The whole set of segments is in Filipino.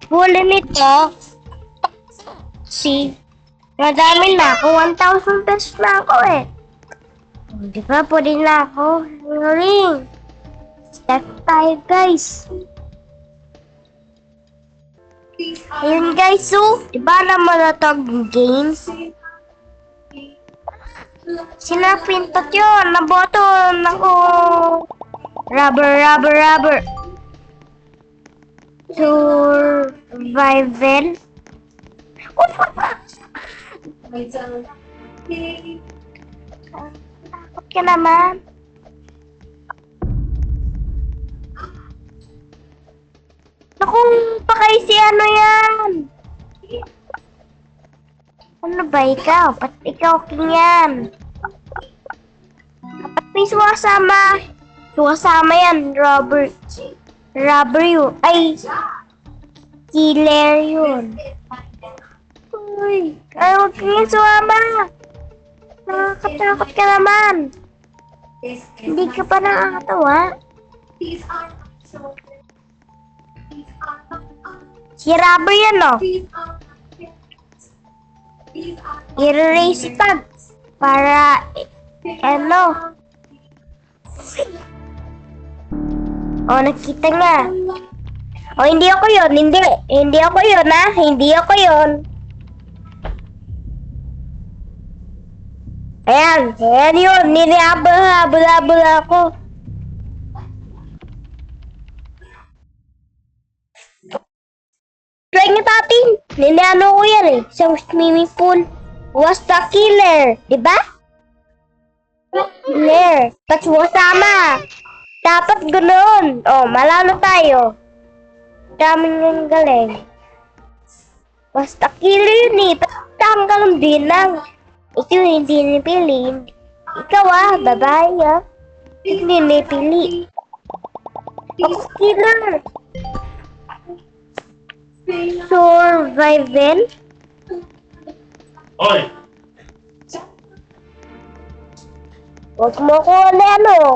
huli nito, madami na ako. 1,000 pesos na ako eh. Di ba, pwede na ako. Ring. Start tayo, guys. Ayun, guys, so, di ba naman na itong games? Sinapintot yun. Naboto. Naku. Rubber. Survival. Takot ka naman. Naku, pakay si ano yan. Ano ba ikaw? Ba't ikaw king yan? Dapat may suwasama. Suwasama yan, Robert. Robber yun. Ay, killer yun. Uy, ay, huwag kang sumama. Nakakatakot ka naman. Hindi ka pa nakakatawa. Si Robber yan, no? I-race tag para ano. Nakita nga. Hindi ako yun. Hindi ako yun, ha? Hindi ako yun. Ayan yun. Ninihabol-habol ako. Try nga natin. Niniano ko yan eh. Sa swimming pool. Was the killer. Diba? Killer. Tapos wasama. Dapat ganoon. Malalo tayo. Daming yung galing. Was the killer yun eh. Tanggal ang bilang. Ito hindi nipili. Ikaw babae Hindi nipili. Ako killer. Survival? Hoy! Huwag mo ko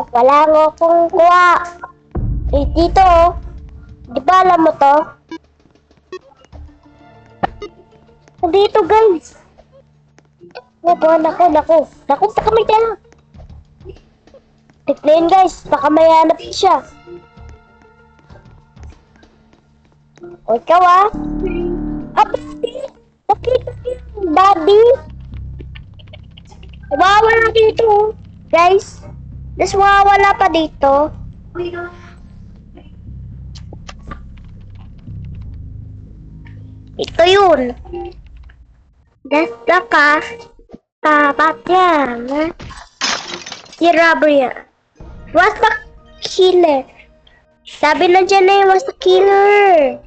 wala nga akong kuha. Dito, di ba alam mo to? Dito, guys. Naku, baka may dala. Tignan, guys, baka may hanap siya. O, ikaw buddy! Nakita yung buddy! Wawala dito, guys. Tapos wawala pa dito. Ito yun. Basta ka. Tapat yan. Si Robber yan. Was the killer. Sabi na dyan was the killer.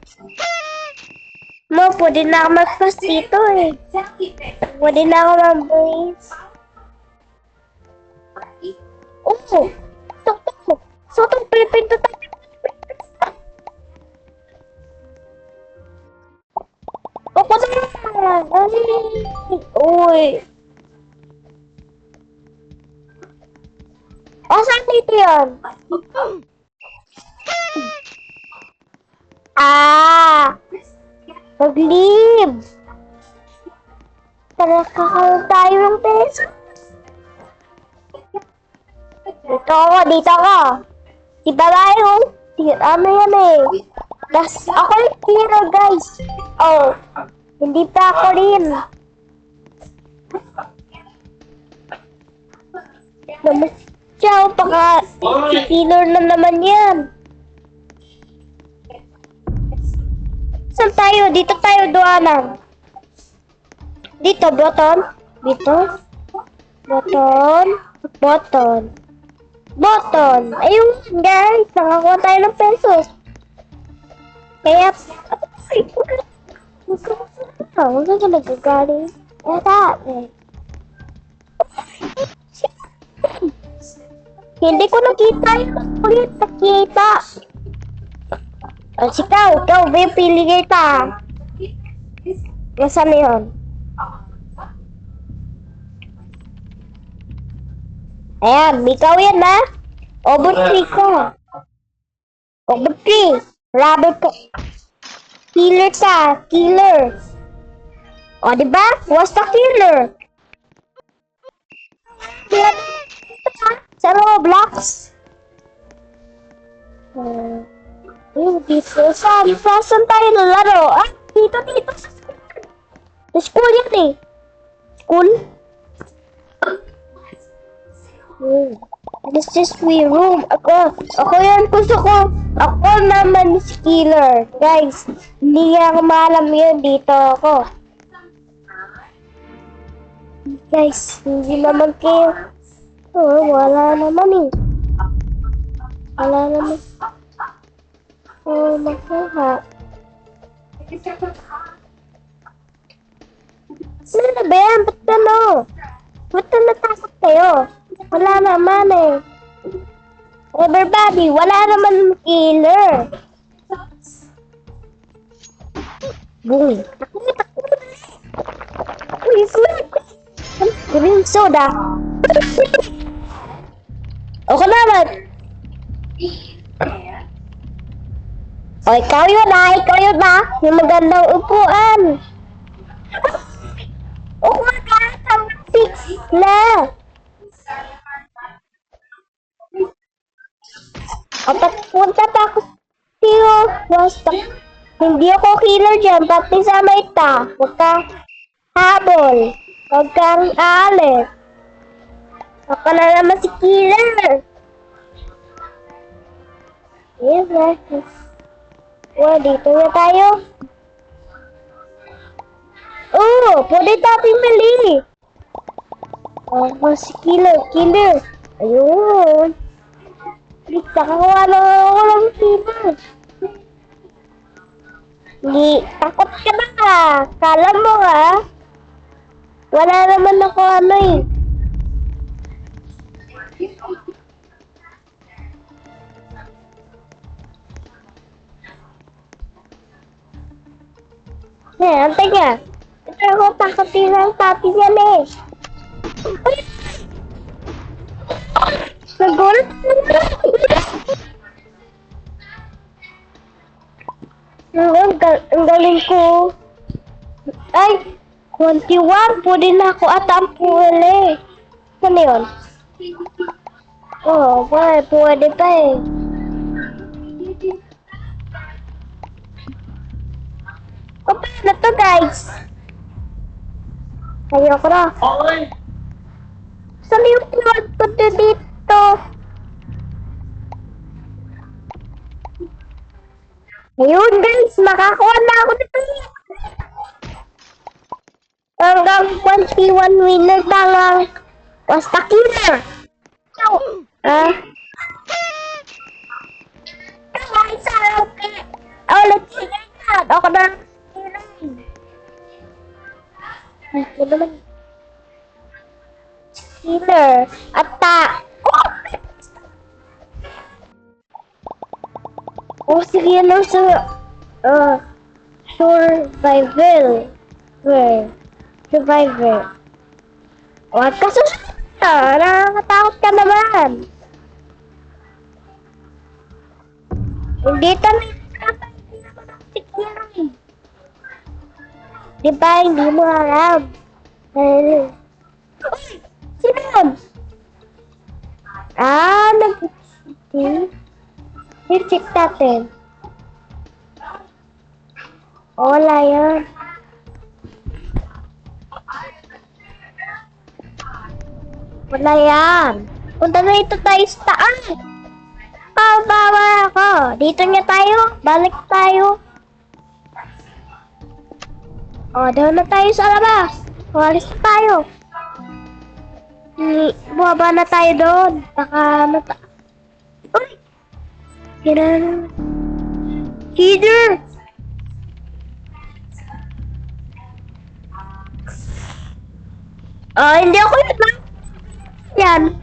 Pwede na ako mag-fast dito eh. Pwede na ako mag-brace. Sotong pipinto tayo. Ako na. Uy. Saan dito yan? Mag-leave. Tara, kakaroon tayo ng peso. Dito ako. Si babae ano yan eh. Das, ako yung hero, guys. Hindi pa ako rin. Ciao, baka si killer na naman yan. Saan tayo? Dito tayo, duanan. Dito, button. Button. Ayun, guys. Nakakuha tayo ng pesos. Kaya, huwag ka nagagaling. Hindi ko nakita yung ulit. Nakita. Ikaw ba yung pili kita? Nasaan na yun? Ayan, ikaw yan Over 3 ko. Over 3. Rubber ko. Killer ka. Killer. O, diba? Was the killer. Sa Roblox. Dito. Saan tayo nalaro? Ah, dito. Sa school yan eh. School? This is my room. Ako yan gusto ko. Ako naman si killer. Guys, hindi niya ako maalam yun. Dito ako. Guys, hindi naman kayo. Oh, wala naman eh. Wala naman. Oh, makuha. Ano na ba yan? Ba't gano'n? Ba't na natakot kayo? Wala naman eh. Everybody, wala naman killer. Boom. Uy, green soda. Ako naman. O, ikaw yun ah. Yung magandang upuan. O, magandang 6 na. Punta pa ako sa'yo. Basta, hindi ako killer dyan. Pati sa maita. Huwag ka habol. Huwag kang aalis. Ako na naman si killer. Yes, wow, dito na tayo. Oh, pwede tayong mali. Oh, si killer. Ayun. Nakakuha lang ako ng killer. Hindi, takot ka na ka. Kala mo ha? Wala naman ako eh. Antay ka. Ito ako takotin ng papi yan eh. Nagulat na. Ang galing ko. Ay, 21. Pwede na ako at ang puli. Ano yun? Oh, pwede pa eh. Paano na to guys? Ayoko na. Saan yung plug ko dito? Ayun guys, makakuha na ako dito. Hanggang 21 winner pa lang. Was the killer? Guys, okay. Let's see that. Ako na. Ito naman. Killer. Attack. Oh, sige lang sa survival. Survivor. Huwag ka susunta. Nakakatakot ka naman. Hindi tayo nakakatikyan. Di ba, hindi mo alam. Uy! Sino yun? Check natin. Wala yan. Wala yan. Punta na ito tayo sa taas. Bawal ako. Dito nga tayo. Balik tayo. Doon na tayo sa labas. Walis na tayo. Bumaba na tayo doon. Uy! Kailan? Heater! Hindi ako yan.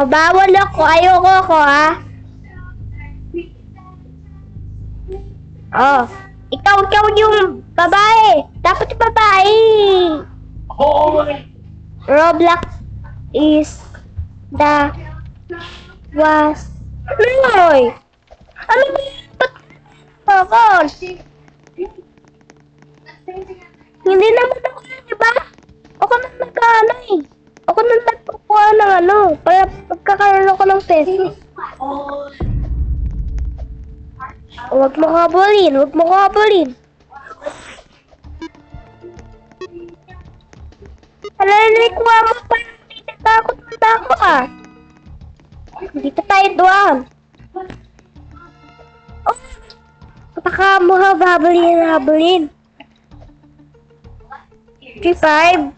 Bawal ako. Ayoko ako, ha? Ikaw yung babae. Dapat yung babae. Roblox is the was. Ano ba? Ba't Bubble. Hindi naman ako yun, di ba? Ako na nag-ano eh. Ako na nagkukuha ng ano. Kaya pagkakaroon ako ng pesos. Huwag mo kabulin. Huwag mo kabulin. Alala-kuha mo pa. Hindi takot ah. Dito tayo doon. Oh. Baka mo habulin. 3, 5,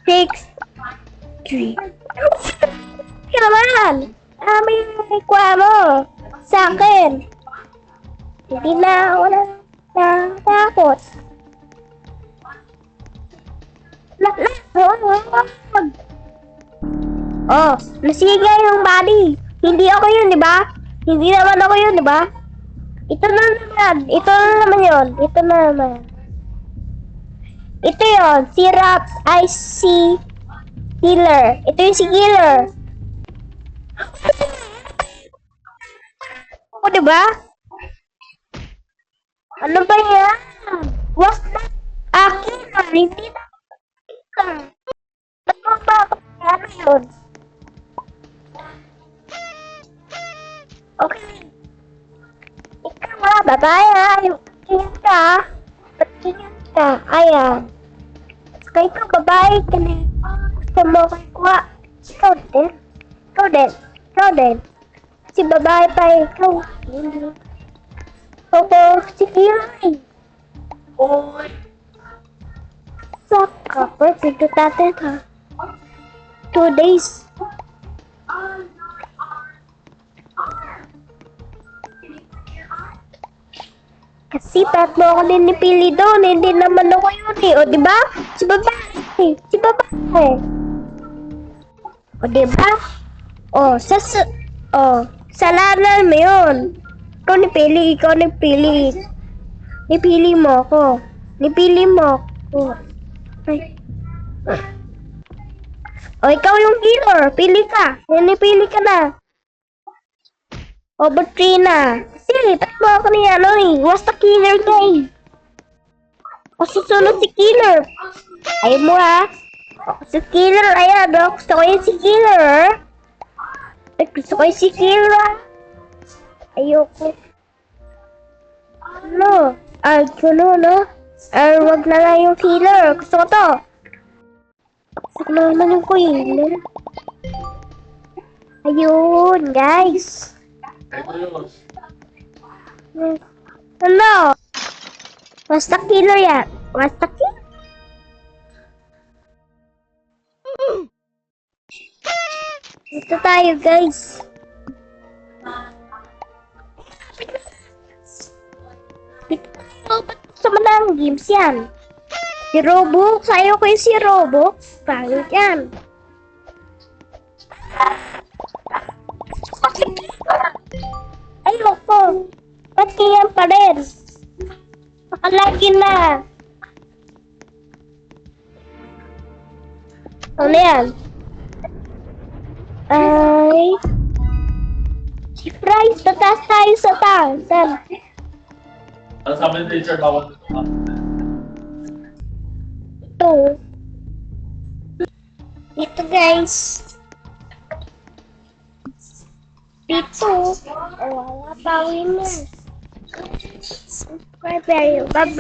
6, 3. Kaya naman. May kuha mo. Sa akin. Hindi na ako takot. Oh, nasiga yung body. Hindi ako yun, di ba? Hindi naman ako yun, di ba? Ito na naman yun. Ito yun, si Raps ay si Killer. Ito yung si Killer. O, di ba? Ano ba yan? Was that Killer? Hindi na Killer. Ba't mo ba ako ano yun? Okay. Ikaw nga, babae ha. Yung tingin ka. Patingin ka. Ayan. Saka ikaw, babae ka na. Gusto mo kay kuha. Ikaw din. Si babae pa ikaw. Opo, si Kira. Oy. Saka, perfect natin ha. 2 days. Kasi ba't mo ako ninipili doon? Hindi naman ako yun eh. O, diba? Si babae. O, diba? O, salanan mo yun. Ikaw nipili. Nipili mo ako. Ay. O, ikaw yung killer. Pili ka. Nipili ka na. O, ba't na? Kasi, tatlo ako ni ano eh. Was the killer ka eh. O, susunod si killer. Ayaw mo ha? O, si killer, ayan o. Gusto ko yung si killer. Ay, gusto ko yung si killer. Ayoko. Ano? Ay, no? Ay, wag na lang yung killer. Gusto ko to. Gusto ko naman yung killer. Ayun, guys. Ano? Was the killer yan? Was the killer? Ito tayo, guys. Dito tayo. Ba't gusto mo na ang games yan? Si Robux. Ayaw ko yung si Robux. Pangit yan. Ayoko. Ba't ganyan pa rin? Nakalagi na. Ano yan? Ay. Si Price, tataas tayo sa taas. Ano sabi ni teacher bawal dito? Ito guys. Dito. Wala pa winners. Bye bye.